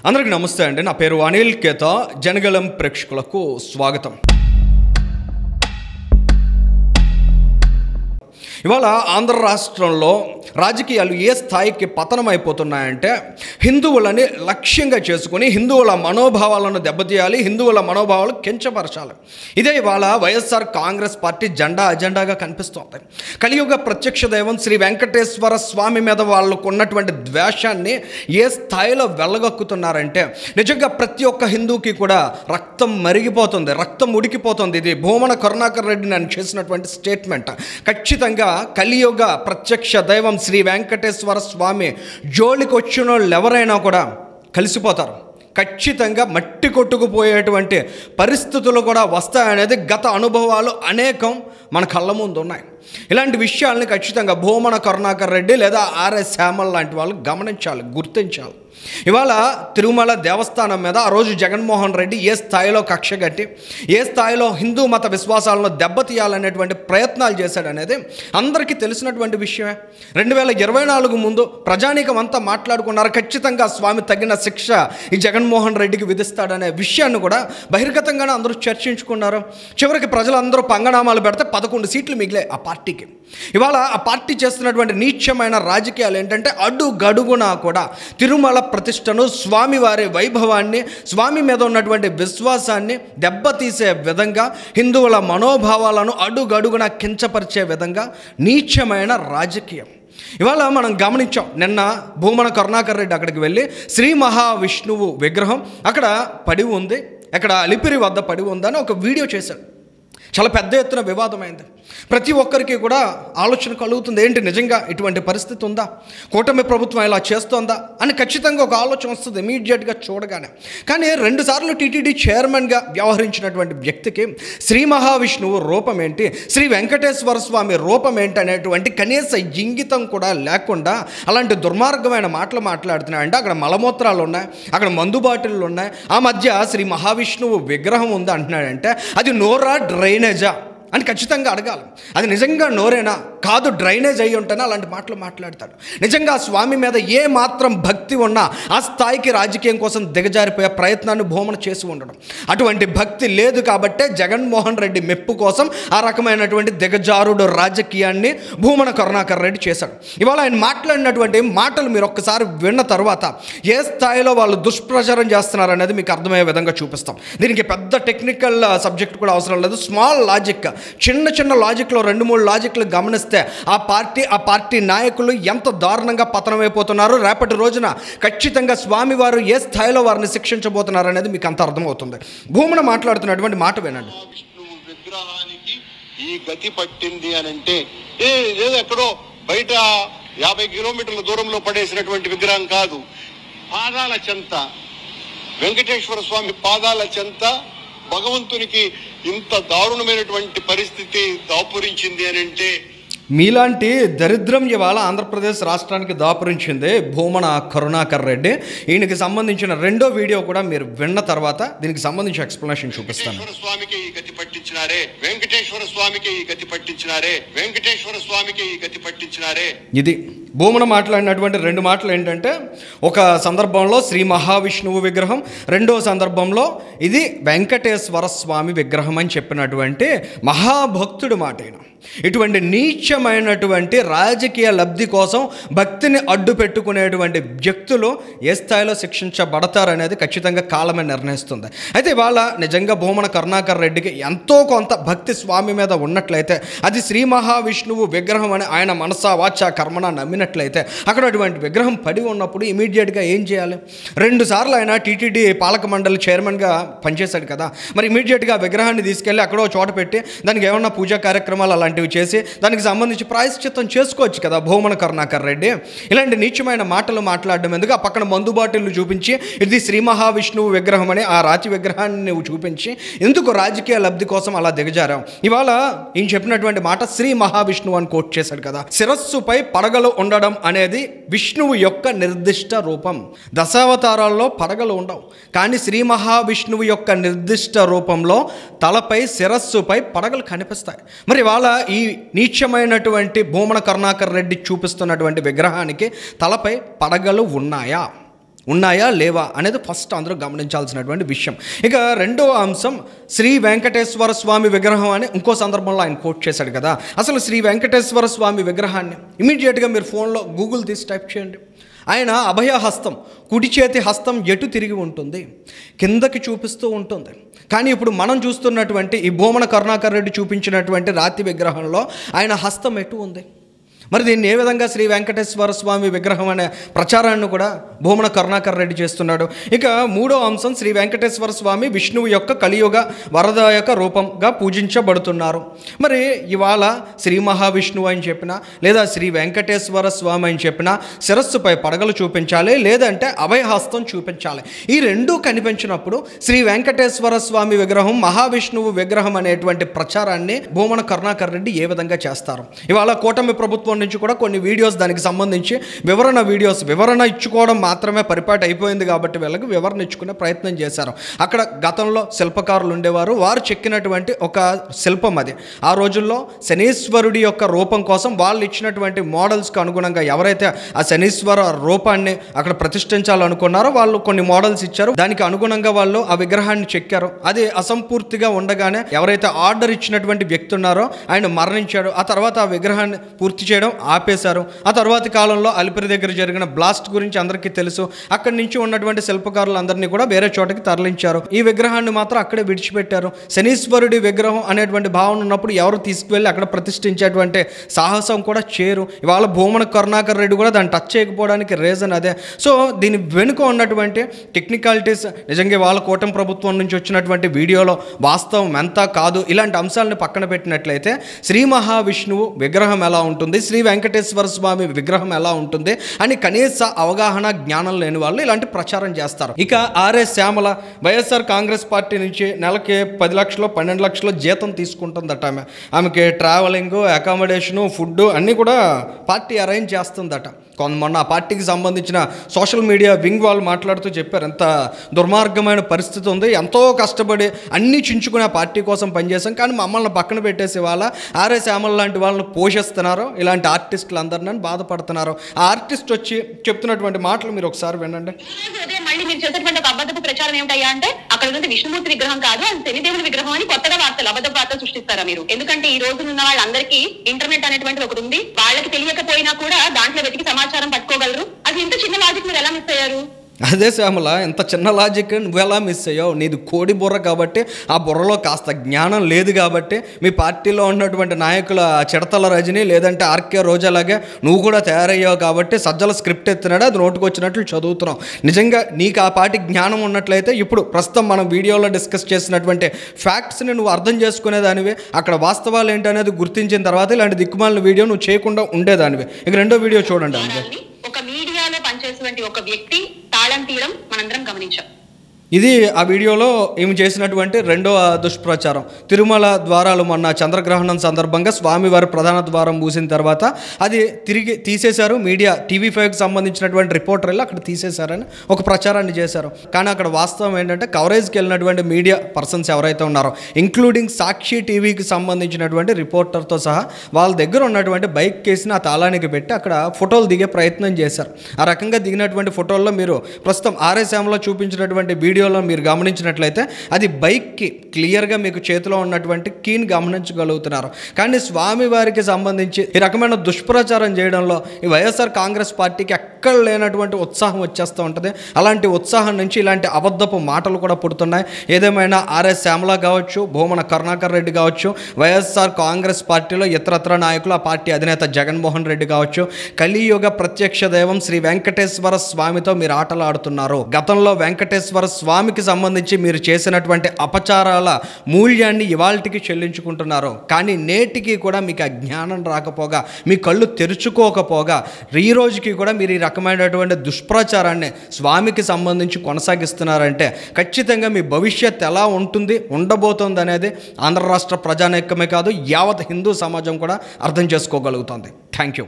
అందరికీ నమస్తే అండి. నా పేరు అనిల్ కేత. జనగలం ప్రేక్షకులకు స్వాగతం. ఇవాళ ఆంధ్ర రాష్ట్రంలో రాజకీయాలు ఏ స్థాయికి పతనమైపోతున్నాయంటే హిందువులని లక్ష్యంగా చేసుకుని హిందువుల మనోభావాలను దెబ్బతీయాలి, హిందువుల మనోభావాలు కించపరచాలి. ఇదే ఇవాళ వైఎస్ఆర్ కాంగ్రెస్ పార్టీ అజెండాగా కనిపిస్తోంది. కలియుగ ప్రత్యక్ష దైవం శ్రీ వెంకటేశ్వర స్వామి మీద వాళ్ళకు ఉన్నటువంటి ద్వేషాన్ని ఏ స్థాయిలో వెళ్ళగక్కుతున్నారంటే నిజంగా ప్రతి ఒక్క హిందూకి కూడా రక్తం మరిగిపోతుంది, రక్తం ఉడికిపోతుంది. ఇది భూమన కరుణాకర్ రెడ్డి నేను చేసినటువంటి స్టేట్మెంట్. ఖచ్చితంగా కలియుగ ప్రత్యక్ష దైవం శ్రీ వెంకటేశ్వర స్వామి జోలికి వచ్చిన వాళ్ళు ఎవరైనా కూడా కలిసిపోతారు. ఖచ్చితంగా మట్టి కొట్టుకుపోయేటువంటి పరిస్థితులు కూడా వస్తాయనేది గత అనుభవాలు అనేకం మన కళ్ళ ముందు ఉన్నాయి. ఇలాంటి విషయాల్ని ఖచ్చితంగా భూమన కరుణాకర్ రెడ్డి లేదా ఆర్ఎస్ శ్యామల్ లాంటి వాళ్ళు గమనించాలి, గుర్తించాలి. ఇవాళ తిరుమల దేవస్థానం మీద ఆ రోజు జగన్మోహన్ రెడ్డి ఏ స్థాయిలో కక్ష కట్టి ఏ స్థాయిలో హిందూ మత విశ్వాసాలను దెబ్బతీయాలనేటువంటి ప్రయత్నాలు చేశాడనేది అందరికీ తెలిసినటువంటి విషయమే. 2024 ముందు ప్రజానీకం అంతా మాట్లాడుకున్నారు. ఖచ్చితంగా స్వామి తగిన శిక్ష ఈ జగన్మోహన్ రెడ్డికి విధిస్తాడనే విషయాన్ని కూడా బహిర్గతంగానే అందరూ చర్చించుకున్నారు. చివరికి ప్రజలందరూ పంగనామాలు పెడితే 11 సీట్లు మిగిలే ఆ పార్టీకి. ఇవాళ ఆ పార్టీ చేస్తున్నటువంటి నీచమైన రాజకీయాలు ఏంటంటే అడుగడుగునా కూడా తిరుమల ప్రతిష్టను, స్వామివారి వైభవాన్ని, స్వామి మీద ఉన్నటువంటి విశ్వాసాన్ని దెబ్బతీసే విధంగా, హిందువుల మనోభావాలను అడుగడుగున కించపరిచే విధంగా నీచమైన రాజకీయం. ఇవాళ మనం గమనించాం. నిన్న భూమన కరుణాకర్ రెడ్డి అక్కడికి వెళ్ళి శ్రీ మహావిష్ణువు విగ్రహం అక్కడ పడి ఉంది, అక్కడ అలిపిరి వద్ద పడి ఉందని ఒక వీడియో చేశాడు. చాలా పెద్ద ఎత్తున వివాదమైంది. ప్రతి ఒక్కరికి కూడా ఆలోచన కలుగుతుంది, ఏంటి నిజంగా ఇటువంటి పరిస్థితి ఉందా, కూటమి ప్రభుత్వం ఇలా చేస్తోందా అని ఖచ్చితంగా ఒక ఆలోచన వస్తుంది ఇమీడియట్గా చూడగానే. కానీ 2 సార్లు టీటీడీ చైర్మన్గా వ్యవహరించినటువంటి వ్యక్తికి శ్రీ మహావిష్ణువు రూపం ఏంటి, శ్రీ వెంకటేశ్వర స్వామి రూపం ఏంటి అనేటువంటి కనీస ఇంగితం కూడా లేకుండా అలాంటి దుర్మార్గమైన మాటలు మాట్లాడుతున్నాయంటే అక్కడ మలమూత్రాలు ఉన్నాయి, అక్కడ మందు బాటిళ్ళు ఉన్నాయి, ఆ మధ్య శ్రీ మహావిష్ణువు విగ్రహం ఉంది అంటున్నాడంటే అది నోరా డ్రైనేజా అని ఖచ్చితంగా అడగాలి. అది నిజంగా నోరేనా కాదు డ్రైనేజ్ అయ్యి ఉంటేనే అలాంటి మాటలు మాట్లాడతాడు. నిజంగా స్వామి మీద ఏ మాత్రం భక్తి ఉన్నా ఆ స్థాయికి రాజకీయం కోసం దిగజారిపోయే ప్రయత్నాన్ని భూమన చేసి ఉండడం. అటువంటి భక్తి లేదు కాబట్టే జగన్మోహన్ రెడ్డి మెప్పు కోసం ఆ రకమైనటువంటి దిగజారుడు రాజకీయాన్ని భూమన కరుణాకర్ రెడ్డి చేశాడు. ఇవాళ ఆయన మాట్లాడినటువంటి మాటలు మీరు ఒక్కసారి విన్న తర్వాత ఏ స్థాయిలో వాళ్ళు దుష్ప్రచారం చేస్తున్నారనేది మీకు అర్థమయ్యే విధంగా చూపిస్తాం. దీనికి పెద్ద టెక్నికల్ సబ్జెక్ట్ కూడా అవసరం లేదు. స్మాల్ లాజిక్, చిన్న లాజిక్లో 2-3 లాజిక్లు గమనిస్తే ఆ పార్టీ నాయకులు ఎంత దారుణంగా పతనమైపోతున్నారు, రేపటి రోజున ఖచ్చితంగా స్వామివారు ఏ స్థాయిలో వారిని శిక్షించబోతున్నారు అనేది మీకు అంత అర్థమవుతుంది. భూమన మాట్లాడుతున్నటువంటి మాట వినండి. విష్ణువు విగ్రహానికి ఈ గతి పట్టింది అని అంటే ఏదో ఎక్కడో బయట 50 కిలోమీటర్ల దూరంలో పడేసినటువంటి విగ్రహం కాదు. పాదాల చెంత, వెంకటేశ్వర స్వామి పాదాల చెంత భగవంతునికి ఇంత దారుణమైనటువంటి పరిస్థితి దాపురించింది అని అంటే మీలాంటి దరిద్రం ఇవాళ ఆంధ్రప్రదేశ్ రాష్ట్రానికి దాపురించింది భూమన కరుణాకర్ రెడ్డి. ఈయనకి సంబంధించిన 2వ వీడియో కూడా మీరు విన్న తర్వాత దీనికి సంబంధించి ఎక్స్ప్లెనేషన్ చూపిస్తాను. స్వామికి ఈ గతి పట్టించినారే, వెంకటేశ్వర స్వామికి ఈ గతి పట్టించినారే, వెంకటేశ్వర స్వామికి ఈ గతి పట్టించినారే. ఇది భూమన మాట్లాడినటువంటి 2 మాటలు ఏంటంటే ఒక సందర్భంలో శ్రీ మహావిష్ణువు విగ్రహం, 2వ సందర్భంలో ఇది వెంకటేశ్వర స్వామి విగ్రహం అని చెప్పినటువంటి మహాభక్తుడు మాట. ఇటువంటి నీచమైనటువంటి రాజకీయ లబ్ధి కోసం భక్తిని అడ్డు పెట్టుకునేటువంటి వ్యక్తులు ఏ స్థాయిలో శిక్షించబడతారనేది ఖచ్చితంగా కాలమే నిర్ణయిస్తుంది. అయితే ఇవాళ నిజంగా భూమన కరుణాకర్ రెడ్డికి ఎంతో కొంత భక్తి స్వామి మీద ఉన్నట్లయితే, అది శ్రీ మహావిష్ణువు విగ్రహం అని ఆయన మనసా వాచా కర్మన నమ్మినట్లయితే అక్కడ అటువంటి విగ్రహం పడి ఉన్నప్పుడు ఇమీడియట్గా ఏం చేయాలి? 2 సార్లు ఆయన టీటీడీ పాలక మండలి చైర్మన్గా పనిచేశాడు కదా, మరి ఇమీడియట్గా విగ్రహాన్ని తీసుకెళ్ళి అక్కడో చోట పెట్టి దానికి ఏమన్నా పూజా కార్యక్రమాలు అలాంటివి చేసి దానికి సంబంధించి ప్రాయశ్చిత్తం చేసుకోవచ్చు కదా భూమన కరుణాకర్ రెడ్డి. ఇలాంటి నీచమైన మాటలు మాట్లాడడం ఎందుకు? ఆ పక్కన మందు బాటిల్లు చూపించి ఇది శ్రీ మహావిష్ణువు విగ్రహం అని ఆ రాతి విగ్రహాన్ని నువ్వు చూపించి ఎందుకు రాజకీయ లబ్ధి కోసం అలా దిగజారావు? ఇవాళ ఈయన చెప్పినటువంటి మాట శ్రీ మహావిష్ణువు అని కోట్ చేశాడు కదా. శిరస్సుపై పడగలు ఉండడం అనేది విష్ణువు యొక్క నిర్దిష్ట రూపం. దశావతారాల్లో పడగలు ఉండవు, కానీ శ్రీ మహావిష్ణువు యొక్క నిర్దిష్ట రూపంలో తలపై శిరస్సుపై పడగలు కనిపిస్తాయి. మరి ఇవాళ ఈ నీచమైనటువంటి భూమన కరుణాకర్ రెడ్డి చూపిస్తున్నటువంటి విగ్రహానికి తలపై పడగలు ఉన్నాయా? ఉన్నాయా లేవా అనేది ఫస్ట్ అందరూ గమనించాల్సినటువంటి విషయం. ఇక రెండవ అంశం, శ్రీ వెంకటేశ్వర స్వామి విగ్రహం అని ఇంకో సందర్భంలో ఆయన కోట్ చేశాడు కదా. అసలు శ్రీ వెంకటేశ్వర స్వామి విగ్రహాన్ని ఇమీడియట్గా మీరు ఫోన్లో గూగుల్ తీసి టైప్ చేయండి. ఆయన అభయ హస్తం, కుడి చేతి హస్తం ఎటు తిరిగి ఉంటుంది, కిందకి చూపిస్తూ ఉంటుంది. కానీ ఇప్పుడు మనం చూస్తున్నటువంటి ఈ భూమన కరుణాకర్ రెడ్డి చూపించినటువంటి రాతి విగ్రహంలో ఆయన హస్తం ఎటు ఉంది? మరి దీన్ని ఏ విధంగా శ్రీ వెంకటేశ్వర స్వామి విగ్రహం అనే ప్రచారాన్ని కూడా భూమన కరుణాకర్ రెడ్డి చేస్తున్నాడు. ఇక మూడో అంశం, శ్రీ వెంకటేశ్వర స్వామి విష్ణువు యొక్క కలియుగ వరదాయక రూపంగా పూజించబడుతున్నారు. మరి ఇవాళ శ్రీ మహావిష్ణువు అని చెప్పినా లేదా శ్రీ వెంకటేశ్వర స్వామి అని చెప్పినా శిరస్సుపై పడగలు చూపించాలి, లేదంటే అభయహస్తం చూపించాలి. ఈ రెండూ కనిపించినప్పుడు శ్రీ వెంకటేశ్వర స్వామి విగ్రహం మహావిష్ణువు విగ్రహం అనేటువంటి ప్రచారాన్ని భూమన కరుణాకర్ రెడ్డి ఏ విధంగా చేస్తారు? ఇవాళ కూటమి ప్రభుత్వం నుంచి కూడా కొన్ని వీడియోస్ దానికి సంబంధించి వివరణ ఇచ్చుకోవడం మాత్రమే పరిపాటి అయిపోయింది కాబట్టి వీళ్ళకి వివరణ ఇచ్చుకునే ప్రయత్నం చేశారు. అక్కడ గతంలో శిల్పకారులు ఉండేవారు, వారు చెక్కినటువంటి ఒక శిల్పం అది. ఆ రోజుల్లో శనీశ్వరుడి యొక్క రూపం కోసం వాళ్ళు ఇచ్చినటువంటి మోడల్స్కి అనుగుణంగా ఎవరైతే ఆ శనీశ్వర రూపాన్ని అక్కడ ప్రతిష్ఠించాలనుకున్నారో వాళ్ళు కొన్ని మోడల్స్ ఇచ్చారు. దానికి అనుగుణంగా వాళ్ళు ఆ విగ్రహాన్ని చెక్కారు. అది అసంపూర్తిగా ఉండగానే ఎవరైతే ఆర్డర్ ఇచ్చినటువంటి వ్యక్తి ఉన్నారో ఆయన మరణించాడు. ఆ తర్వాత ఆ విగ్రహాన్ని పూర్తి చేయడం ఆపేశారు. ఆ తర్వాతి కాలంలో అలిపిరి దగ్గర జరిగిన బ్లాస్ట్ గురించి అందరికీ తెలుసు. అక్కడి నుంచి ఉన్నటువంటి శిల్పకారులందరినీ కూడా వేరే చోటకి తరలించారు. ఈ విగ్రహాన్ని మాత్రం అక్కడే విడిచిపెట్టారు. శనీశ్వరుడి విగ్రహం అనేటువంటి భావన ఉన్నప్పుడు ఎవరు తీసుకువెళ్ళి అక్కడ ప్రతిష్ఠించేటువంటి సాహసం కూడా చేరు. ఇవాళ భూమన కరుణాకర్ రెడ్డి కూడా దాన్ని టచ్ చేయకపోవడానికి రీజన్ అదే. సో దీని వెనుక ఉన్నటువంటి టెక్నికాలిటీస్ నిజంగా వాళ్ళ కూటమి ప్రభుత్వం నుంచి వచ్చినటువంటి వీడియోలో వాస్తవం ఎంత కాదు, ఇలాంటి అంశాలను పక్కన పెట్టినట్లయితే శ్రీ మహావిష్ణువు విగ్రహం ఎలా ఉంటుంది, శ్రీ వెంకటేశ్వర స్వామి విగ్రహం ఎలా ఉంటుంది అని కనీస అవగాహన జ్ఞానం లేని వాళ్ళు ఇలాంటి ప్రచారం చేస్తారు. ఇక ఆర్ఎస్ శ్యామల వైఎస్ఆర్ కాంగ్రెస్ పార్టీ నుంచి నెలకి 10 లక్షలు 12 లక్షలు జీతం తీసుకుంటుందట. ఆమెకి ట్రావెలింగ్, అకామిడేషను, ఫుడ్ అన్నీ కూడా పార్టీ అరేంజ్ చేస్తుందట. మొన్న ఆ పార్టీకి సంబంధించిన సోషల్ మీడియా వింగ్ వాళ్ళు మాట్లాడుతూ చెప్పారు, ఎంత దుర్మార్గమైన పరిస్థితి ఉంది, ఎంతో కష్టపడి అన్నీ చించుకునే పార్టీ కోసం పనిచేసాం, కానీ మమ్మల్ని పక్కన పెట్టేసి వాళ్ళ ఆర్ఎస్ శ్యామల లాంటి వాళ్ళని పోషిస్తున్నారు, ఇలాంటి ఆర్టిస్టులు అందరినీ బాధపడుతున్నారు. ఆ ఆర్టిస్ట్ వచ్చి చెప్తున్నటువంటి మాటలు మీరు ఒకసారి వినండి. మళ్ళీ మీరు చేసేటువంటి ఒక అబద్ధపు ప్రచారం ఏమిటయ్యా అంటే అక్కడ ఉన్నది విష్ణుమూర్తి విగ్రహం కాదు, అది శనిదేవుని విగ్రహం అని కొత్తగా వార్తలు, అబద్ధ వార్తలు సృష్టిస్తారా మీరు? ఎందుకంటే ఈ రోజు ఉన్న వాళ్ళందరికీ ఇంటర్నెట్ అనేటువంటి ఒకటి ఉంది. వాళ్ళకి తెలియకపోయినా కూడా దాంట్లో వెతికి సమాచారం పట్టుకోగలరు. అది ఇంత చిన్న లాజిక్ మీరు ఎలా మిస్ అయ్యారు? అదే శ్యామల, ఎంత చిన్న లాజిక్ నువ్వు ఎలా మిస్ అయ్యావు? నీది కోడి బుర్ర కాబట్టి ఆ బుర్రలో కాస్త జ్ఞానం లేదు కాబట్టి మీ పార్టీలో ఉన్నటువంటి నాయకుల చిడతల రజని లేదంటే ఆర్కే రోజాలాగే నువ్వు కూడా తయారయ్యావు కాబట్టి సజ్జల స్క్రిప్ట్ ఎత్తినాడు, అది నోటుకు వచ్చినట్లు చదువుతున్నావు. నిజంగా నీకు ఆ పార్టీ జ్ఞానం ఉన్నట్లయితే ఇప్పుడు ప్రస్తుతం మనం వీడియోలో డిస్కస్ చేసినటువంటి ఫ్యాక్ట్స్ని నువ్వు అర్థం చేసుకునేదానివి, అక్కడ వాస్తవాలు ఏంటనేది గుర్తించిన తర్వాత ఇలాంటి దిక్కుమాలిన వీడియో నువ్వు చేయకుండా ఉండేదానివి. ఇక రెండో వీడియో చూడండి. అంతే, ఒక మీడియాలో పనిచేసేటువంటి ఒక వ్యక్తి తాళం తీయడం మనందరం గమనించాం. ఇది ఆ వీడియోలో ఈమె చేసినటువంటి రెండో దుష్ప్రచారం. తిరుమల ద్వారాలు మొన్న చంద్రగ్రహణం సందర్భంగా స్వామివారి ప్రధాన ద్వారం మూసిన తర్వాత అది తిరిగి తీసేశారు. మీడియా TV5కి సంబంధించినటువంటి రిపోర్టర్ వెళ్ళి అక్కడ తీసేశారని ఒక ప్రచారాన్ని చేశారు. కానీ అక్కడ వాస్తవం ఏంటంటే కవరేజ్కి వెళ్ళినటువంటి మీడియా పర్సన్స్ ఎవరైతే ఉన్నారో ఇంక్లూడింగ్ సాక్షి టీవీకి సంబంధించినటువంటి రిపోర్టర్తో సహా వాళ్ళ దగ్గర ఉన్నటువంటి బైక్ కేసుని ఆ తాళానికి పెట్టి అక్కడ ఫోటోలు దిగే ప్రయత్నం చేశారు. ఆ రకంగా దిగినటువంటి ఫోటోల్లో మీరు ప్రస్తుతం ఆర్ఎస్ శ్యామలో చూపించినటువంటి వీడియోలో మీరు గమనించినట్లయితే అది బైక్కి క్లియర్గా మీకు చేతిలో ఉన్నటువంటి కీని గమనించగలుగుతున్నారు. కానీ స్వామివారికి సంబంధించి ఈ రకమైన దుష్ప్రచారం చేయడంలో ఈ వైఎస్ఆర్ కాంగ్రెస్ పార్టీకి ఎక్కడ లేనటువంటి ఉత్సాహం వచ్చేస్తూ ఉంటుంది. అలాంటి ఉత్సాహం నుంచి ఇలాంటి అబద్ధపు మాటలు కూడా పుడుతున్నాయి. ఏదేమైనా ఆర్ఎస్ శ్యామల కావచ్చు, భూమన కరుణాకర్ రెడ్డి కావచ్చు, వైఎస్ఆర్ కాంగ్రెస్ పార్టీలో ఇతరత్ర నాయకులు, ఆ పార్టీ అధినేత జగన్మోహన్ రెడ్డి కావచ్చు, కలియుగ ప్రత్యక్ష దైవం శ్రీ వెంకటేశ్వర స్వామితో మీరు ఆటలు ఆడుతున్నారు. గతంలో వెంకటేశ్వర స్వామికి సంబంధించి మీరు చేసినటువంటి అపచారాల మూల్యాన్ని ఇవాళకి చెల్లించుకుంటున్నారు. కానీ నేటికి కూడా మీకు ఆ జ్ఞానం రాకపోగా, మీ కళ్ళు తెరుచుకోకపోగా ఈ రోజుకి కూడా మీరు ఈ రకమైనటువంటి దుష్ప్రచారాన్ని స్వామికి సంబంధించి కొనసాగిస్తున్నారంటే ఖచ్చితంగా మీ భవిష్యత్ ఎలా ఉంటుంది, ఉండబోతోంది అనేది ఆంధ్ర రాష్ట్ర ప్రజానీకమే కాదు యావత్ హిందూ సమాజం కూడా అర్థం చేసుకోగలుగుతుంది. Thank you.